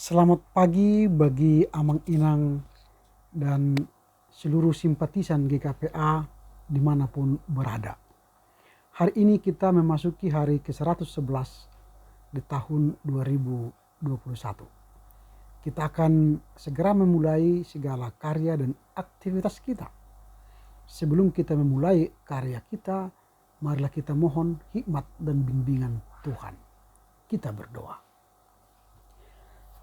Selamat pagi bagi Amang Inang dan seluruh simpatisan GKPA dimanapun berada. Hari ini kita memasuki hari ke-111 di tahun 2021. Kita akan segera memulai segala karya dan aktivitas kita. Sebelum kita memulai karya kita, marilah kita mohon hikmat dan bimbingan Tuhan. Kita berdoa.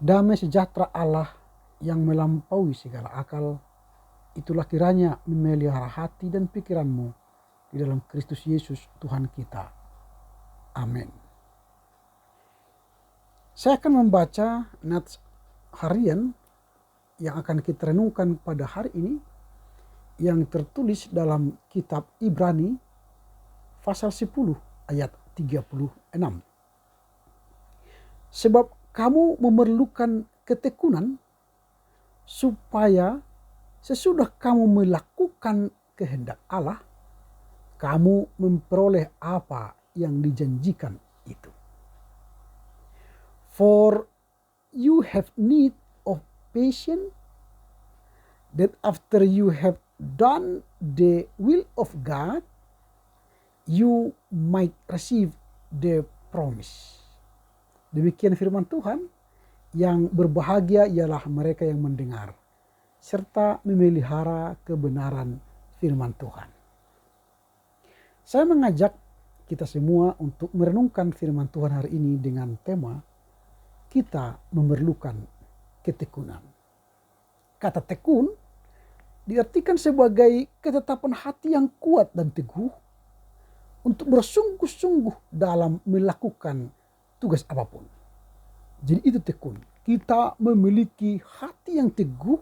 Damai sejahtera Allah yang melampaui segala akal, itulah kiranya memelihara hati dan pikiranmu di dalam Kristus Yesus Tuhan kita. Amin. Saya akan membaca nats harian yang akan kita renungkan pada hari ini, yang tertulis dalam kitab Ibrani pasal 10 ayat 36. Sebab kamu memerlukan ketekunan supaya sesudah kamu melakukan kehendak Allah, kamu memperoleh apa yang dijanjikan itu. For you have need of patience, that after you have done the will of God, you might receive the promise. Demikian firman Tuhan, yang berbahagia ialah mereka yang mendengar serta memelihara kebenaran firman Tuhan. Saya mengajak kita semua untuk merenungkan firman Tuhan hari ini dengan tema kita memerlukan ketekunan. Kata tekun diartikan sebagai ketetapan hati yang kuat dan teguh untuk bersungguh-sungguh dalam melakukan tugas apapun. Jadi itu tekun. Kita memiliki hati yang teguh,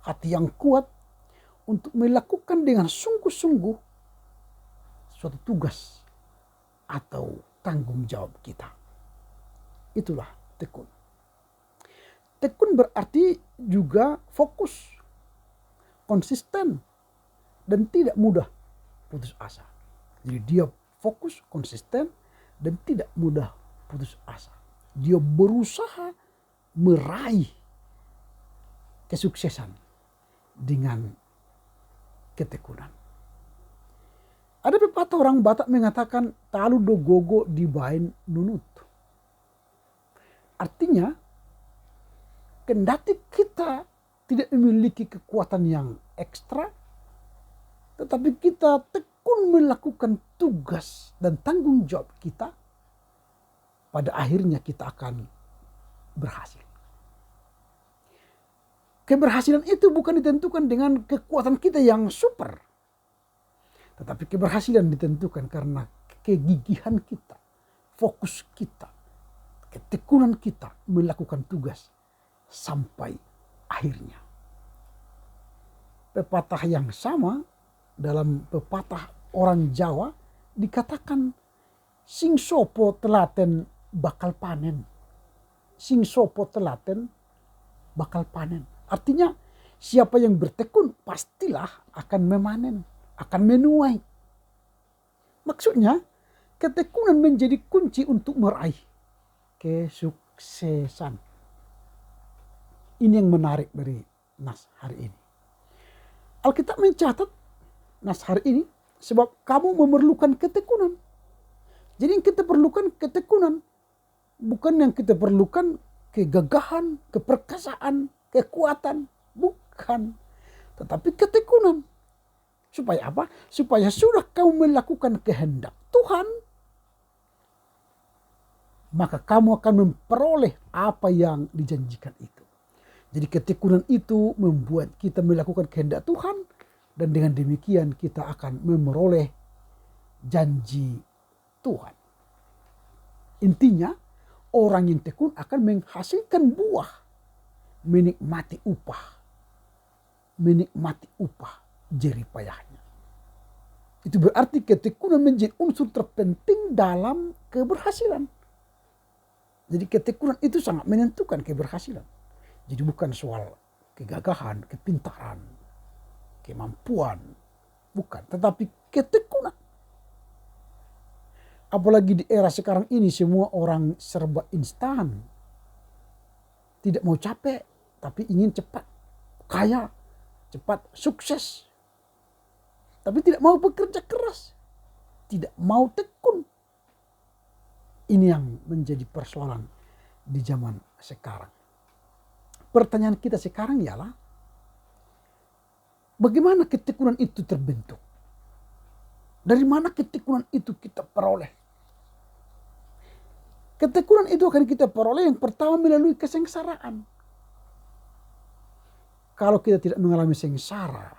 hati yang kuat untuk melakukan dengan sungguh-sungguh suatu tugas atau tanggung jawab kita. Itulah tekun. Tekun berarti juga fokus, konsisten, dan tidak mudah putus asa. Jadi dia fokus, konsisten, dan tidak mudah putus asa. Dia berusaha meraih kesuksesan dengan ketekunan. Ada pepatah orang Batak mengatakan talu do gogo dibain nunut. Artinya, kendati kita tidak memiliki kekuatan yang ekstra, tetapi kita tekun melakukan tugas dan tanggung jawab kita, pada akhirnya kita akan berhasil. Keberhasilan itu bukan ditentukan dengan kekuatan kita yang super, tetapi keberhasilan ditentukan karena kegigihan kita, fokus kita, ketekunan kita melakukan tugas sampai akhirnya. Pepatah yang sama dalam pepatah orang Jawa dikatakan sing sopo telaten bakal panen. Sing sopo telaten bakal panen. Artinya siapa yang bertekun pastilah akan memanen, akan menuai. Maksudnya ketekunan menjadi kunci untuk meraih kesuksesan. Ini yang menarik dari nas hari ini. Alkitab mencatat nas hari ini sebab kamu memerlukan ketekunan. Jadi yang kita perlukan ketekunan, bukan yang kita perlukan kegagahan, keperkasaan, kekuatan, bukan. Tetapi ketekunan. Supaya apa? Supaya sudah kamu melakukan kehendak Tuhan, maka kamu akan memperoleh apa yang dijanjikan itu. Jadi ketekunan itu membuat kita melakukan kehendak Tuhan, dan dengan demikian kita akan memperoleh janji Tuhan. Intinya, orang yang tekun akan menghasilkan buah, menikmati upah jerih payahnya. Itu berarti ketekunan menjadi unsur terpenting dalam keberhasilan. Jadi ketekunan itu sangat menentukan keberhasilan. Jadi bukan soal kegagahan, kepintaran, kemampuan, bukan, tetapi ketekunan. Apalagi di era sekarang ini semua orang serba instan. tidak mau capek, tapi ingin cepat kaya, cepat sukses. Tapi tidak mau bekerja keras, tidak mau tekun. Ini yang menjadi persoalan di zaman sekarang. Pertanyaan kita sekarang ialah, bagaimana ketekunan itu terbentuk? Dari mana ketekunan itu kita peroleh? Ketekunan itu akan kita peroleh yang pertama melalui kesengsaraan. Kalau kita tidak mengalami sengsara,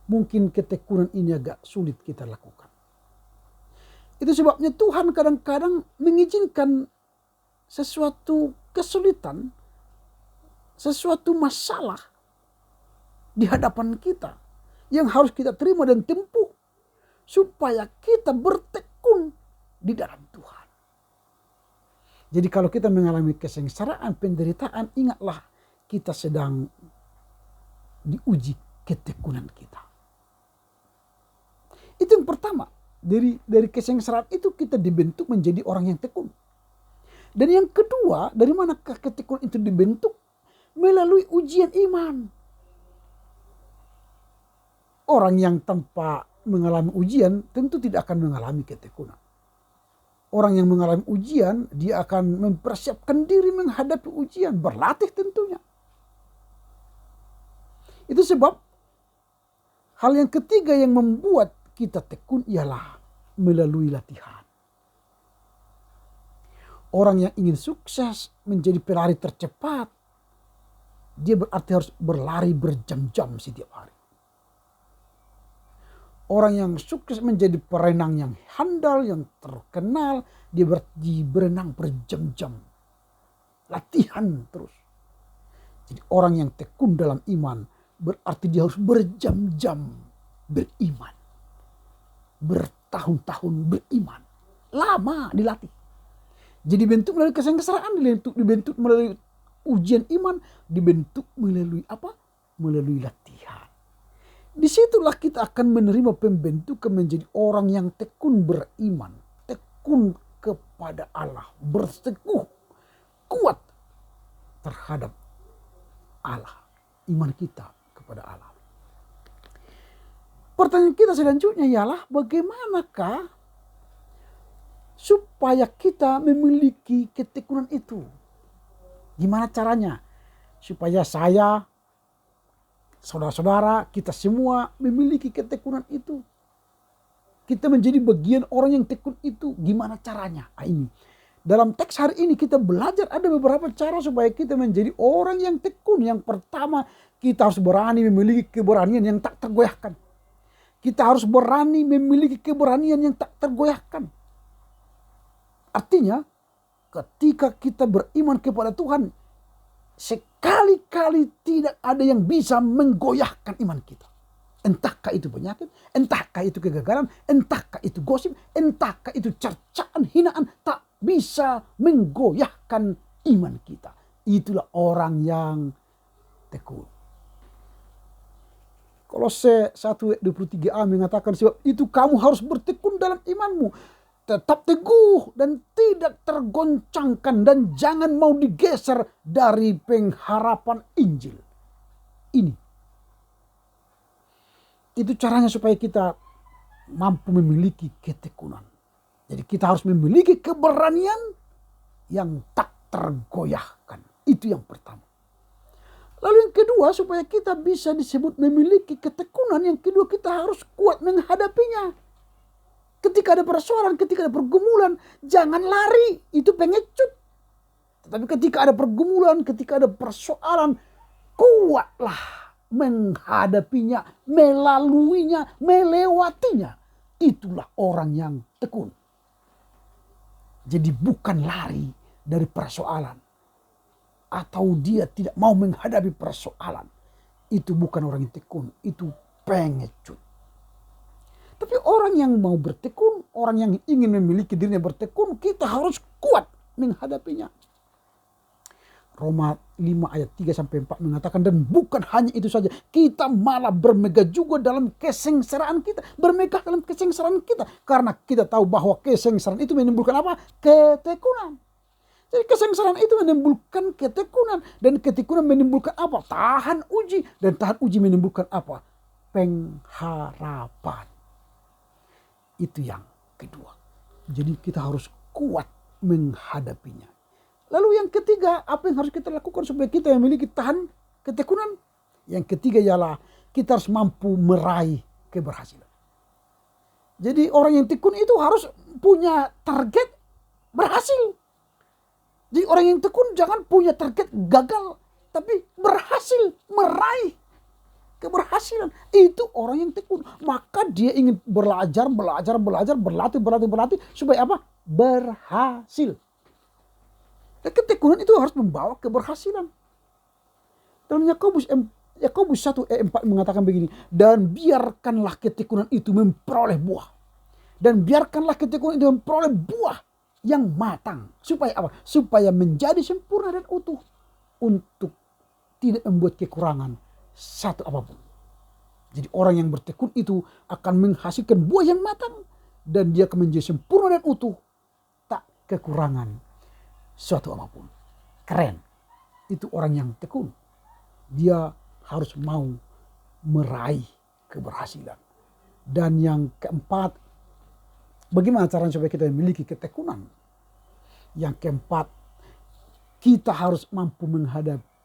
mungkin ketekunan ini agak sulit kita lakukan. Itu sebabnya Tuhan kadang-kadang mengizinkan sesuatu kesulitan, sesuatu masalah di hadapan kita yang harus kita terima dan tempuh supaya kita bertekun di dalam Tuhan. Jadi kalau kita mengalami kesengsaraan, penderitaan, ingatlah kita sedang diuji ketekunan kita. Itu yang pertama. Dari kesengsaraan itu kita dibentuk menjadi orang yang tekun. Dan yang kedua, dari manakah ketekunan itu dibentuk? Melalui ujian iman. Orang yang tanpa mengalami ujian tentu tidak akan mengalami ketekunan. Orang yang mengalami ujian, dia akan mempersiapkan diri menghadapi ujian, berlatih tentunya. Itu sebab hal yang ketiga yang membuat kita tekun ialah melalui latihan. Orang yang ingin sukses menjadi pelari tercepat, dia berarti harus berlari berjam-jam setiap hari. Orang yang sukses menjadi perenang yang handal, yang terkenal, dia berarti berenang berjam-jam. Latihan terus. Jadi orang yang tekun dalam iman berarti dia harus berjam-jam beriman. Bertahun-tahun beriman. Lama dilatih. Jadi dibentuk melalui kesengsaraan, dibentuk melalui ujian iman, dibentuk melalui apa? Melalui latihan. Disitulah kita akan menerima pembentukan menjadi orang yang tekun beriman. Tekun kepada Allah. Berteguh. Kuat terhadap Allah. Iman kita kepada Allah. Pertanyaan kita selanjutnya ialah, bagaimanakah supaya kita memiliki ketekunan itu? Gimana caranya? Supaya saya, saudara-saudara, kita semua memiliki ketekunan itu. Kita menjadi bagian orang yang tekun itu. Gimana caranya? Ini. Dalam teks hari ini kita belajar ada beberapa cara supaya kita menjadi orang yang tekun. Yang pertama, kita harus berani memiliki keberanian yang tak tergoyahkan. Kita harus berani memiliki keberanian yang tak tergoyahkan. Artinya, ketika kita beriman kepada Tuhan, sekali-kali tidak ada yang bisa menggoyahkan iman kita. Entahkah itu penyakit, entahkah itu kegagalan, entahkah itu gosip, entahkah itu cercaan, hinaan, tak bisa menggoyahkan iman kita. Itulah orang yang tekun. Kolose 1:23a mengatakan, sebab itu kamu harus bertekun dalam imanmu. Tetap teguh dan tidak tergoncangkan dan jangan mau digeser dari pengharapan Injil. Ini. Itu caranya supaya kita mampu memiliki ketekunan. Jadi kita harus memiliki keberanian yang tak tergoyahkan. Itu yang pertama. Lalu yang kedua, supaya kita bisa disebut memiliki ketekunan, yang kedua kita harus kuat menghadapinya. Ketika ada persoalan, ketika ada pergumulan, jangan lari, itu pengecut. Tetapi ketika ada pergumulan, ketika ada persoalan, kuatlah menghadapinya, melaluinya, melewatinya. Itulah orang yang tekun. Jadi bukan lari dari persoalan, atau dia tidak mau menghadapi persoalan. Itu bukan orang yang tekun, itu pengecut. Tapi orang yang mau bertekun, orang yang ingin memiliki dirinya bertekun, kita harus kuat menghadapinya. Roma 5:3-4 mengatakan, dan bukan hanya itu saja, kita malah bermegah juga dalam kesengsaraan kita. Bermegah dalam kesengsaraan kita. Karena kita tahu bahwa kesengsaraan itu menimbulkan apa? Ketekunan. Jadi kesengsaraan itu menimbulkan ketekunan. Dan ketekunan menimbulkan apa? Tahan uji. Dan tahan uji menimbulkan apa? Pengharapan. Itu yang kedua. Jadi kita harus kuat menghadapinya. Lalu yang ketiga, apa yang harus kita lakukan supaya kita memiliki tahan ketekunan? Yang ketiga ialah kita harus mampu meraih keberhasilan. Jadi orang yang tekun itu harus punya target berhasil. Jadi orang yang tekun jangan punya target gagal, tapi berhasil meraih keberhasilan. Itu orang yang tekun. Maka dia ingin belajar, berlatih supaya apa? Berhasil. Dan ketekunan itu harus membawa keberhasilan. Dalam Yakobus 1:4 mengatakan begini, dan biarkanlah ketekunan itu memperoleh buah. Dan biarkanlah ketekunan itu memperoleh buah yang matang. Supaya apa? Supaya menjadi sempurna dan utuh. Untuk tidak membuat kekurangan satu apapun. Jadi orang yang bertekun itu akan menghasilkan buah yang matang. Dan dia akan menjadi sempurna dan utuh. Tak kekurangan suatu apapun. Keren. Itu orang yang tekun. Dia harus mau meraih keberhasilan. Dan yang keempat, bagaimana caranya supaya kita memiliki ketekunan? Yang keempat, kita harus mampu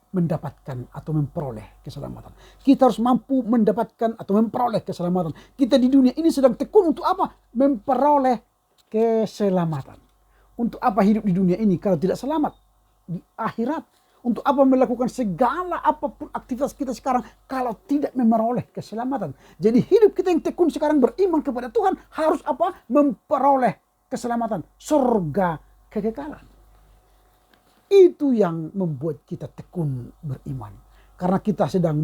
mendapatkan atau memperoleh keselamatan. Kita harus mampu mendapatkan atau memperoleh keselamatan. Kita di dunia ini sedang tekun untuk apa? Memperoleh keselamatan. Untuk apa hidup di dunia ini kalau tidak selamat? Di akhirat. Untuk apa melakukan segala apapun aktivitas kita sekarang kalau tidak memperoleh keselamatan. Jadi hidup kita yang tekun sekarang beriman kepada Tuhan harus apa? Memperoleh keselamatan. Surga kekekalan. Itu yang membuat kita tekun beriman. Karena kita sedang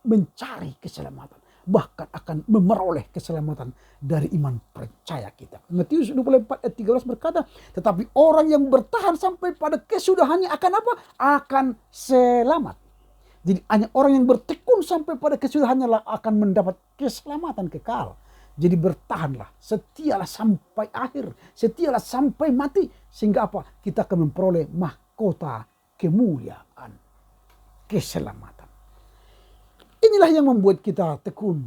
mencari keselamatan. Bahkan akan memperoleh keselamatan dari iman percaya kita. Matius 24:13 berkata, tetapi orang yang bertahan sampai pada kesudahannya akan apa? Akan selamat. Jadi hanya orang yang bertekun sampai pada kesudahannya lah akan mendapat keselamatan kekal. Jadi bertahanlah, setialah sampai akhir, setialah sampai mati. Sehingga apa? Kita akan memperoleh mahkota kemuliaan, keselamatan. Inilah yang membuat kita tekun.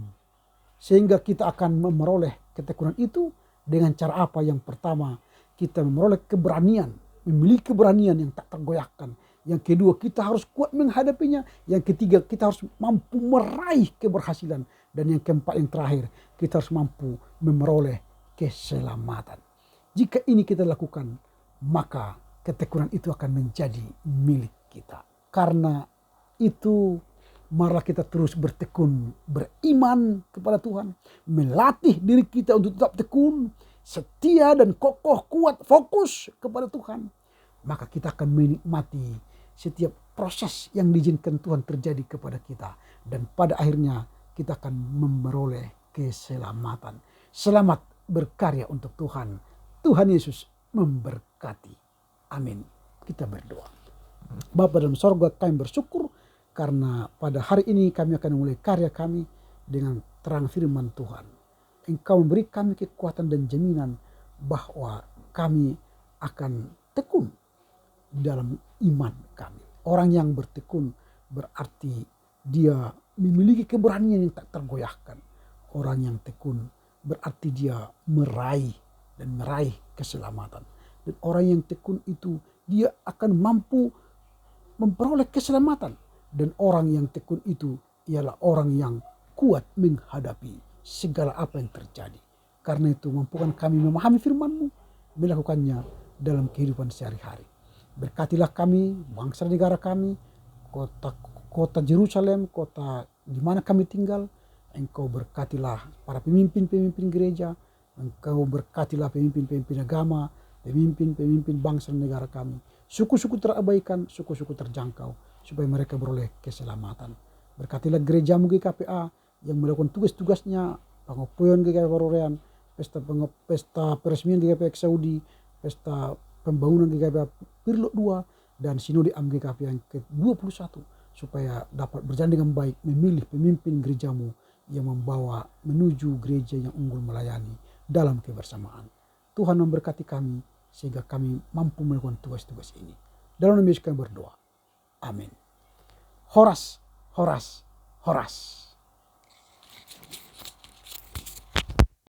Sehingga kita akan memperoleh ketekunan itu dengan cara apa? Yang pertama, kita memperoleh keberanian. Memiliki keberanian yang tak tergoyahkan. Yang kedua, kita harus kuat menghadapinya. Yang ketiga, kita harus mampu meraih keberhasilan. Dan yang keempat, yang terakhir, kita harus mampu memperoleh keselamatan. Jika ini kita lakukan, maka ketekunan itu akan menjadi milik kita. Karena itu, marilah kita terus bertekun, beriman kepada Tuhan, melatih diri kita untuk tetap tekun, setia dan kokoh, kuat, fokus kepada Tuhan. Maka kita akan menikmati setiap proses yang diizinkan Tuhan terjadi kepada kita. Dan pada akhirnya kita akan memperoleh keselamatan. Selamat berkarya untuk Tuhan. Tuhan Yesus memberkati. Amin. Kita berdoa. Bapa dalam sorga, kami bersyukur karena pada hari ini kami akan memulai karya kami dengan terang firman Tuhan. Engkau memberi kami kekuatan dan jaminan bahwa kami akan tekun dalam iman kami. Orang yang bertekun berarti dia memiliki keberanian yang tak tergoyahkan. Orang yang tekun berarti dia meraih keselamatan. Dan orang yang tekun itu dia akan mampu memperoleh keselamatan. Dan orang yang tekun itu ialah orang yang kuat menghadapi segala apa yang terjadi. Karena itu mampukan kami memahami firman-Mu, melakukannya dalam kehidupan sehari-hari. Berkatilah kami, bangsa negara kami, kota Jerusalem, kota di mana kami tinggal. Engkau berkatilah para pemimpin-pemimpin gereja. Engkau berkatilah pemimpin-pemimpin agama, pemimpin-pemimpin bangsa negara kami. Suku-suku terabaikan, suku-suku terjangkau, supaya mereka beroleh keselamatan. Berkatilah gerejamu GKPA yang melakukan tugas-tugasnya, pengopoyan GKPA Barorean, pesta peresmian GKPA Saudi, pesta pembangunan GKPA Pirlo 2, dan Sinode Am GKPA yang ke-21, supaya dapat berjalan dengan baik memilih pemimpin gerejamu yang membawa menuju gereja yang unggul melayani dalam kebersamaan. Tuhan memberkati kami sehingga kami mampu melakukan tugas-tugas ini. Dalam nama Yesus kami berdoa. Amin. Horas, horas, horas.